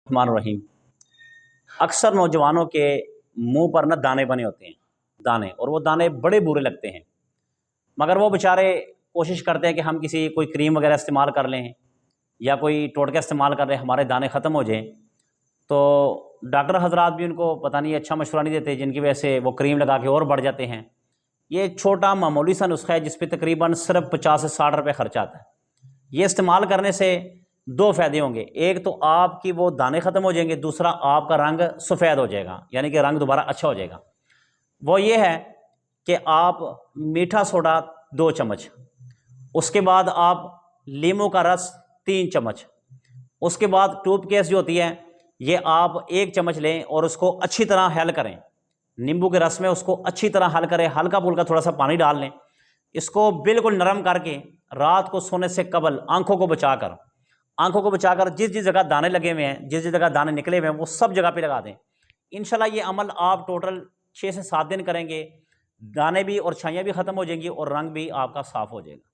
الرحمن الرحیم۔ اکثر نوجوانوں کے منہ پر نہ دانے بنے ہوتے ہیں، دانے، اور وہ دانے بڑے برے لگتے ہیں، مگر وہ بیچارے کوشش کرتے ہیں کہ ہم کوئی کریم وغیرہ استعمال کر لیں یا کوئی ٹوٹکا استعمال کر لیں، ہمارے دانے ختم ہو جائیں۔ تو ڈاکٹر حضرات بھی ان کو پتہ نہیں اچھا مشورہ نہیں دیتے، جن کی وجہ سے وہ کریم لگا کے اور بڑھ جاتے ہیں۔ یہ چھوٹا معمولی سا نسخہ ہے جس پہ تقریباً صرف 50 سے 60 روپے خرچ آتا ہے۔ یہ استعمال کرنے سے دو فائدے ہوں گے، ایک تو آپ کی وہ دانے ختم ہو جائیں گے، دوسرا آپ کا رنگ سفید ہو جائے گا، یعنی کہ رنگ دوبارہ اچھا ہو جائے گا۔ وہ یہ ہے کہ آپ میٹھا سوڈا 2 چمچ، اس کے بعد آپ لیموں کا رس 3 چمچ، اس کے بعد ٹوپ کیس جو ہوتی ہے یہ آپ 1 چمچ لیں اور اس کو اچھی طرح حل کریں، نیمبو کے رس میں اس کو اچھی طرح حل کریں، ہلکا پھلکا تھوڑا سا پانی ڈال لیں، اس کو بالکل نرم کر کے رات کو سونے سے قبل آنکھوں کو بچا کر جس جس جگہ دانے لگے ہوئے ہیں، جس جس جگہ دانے نکلے ہوئے ہیں، وہ سب جگہ پہ لگا دیں۔ انشاءاللہ یہ عمل آپ ٹوٹل 6 سے 7 دن کریں گے، دانے بھی اور چھائیاں بھی ختم ہو جائیں گی اور رنگ بھی آپ کا صاف ہو جائے گا۔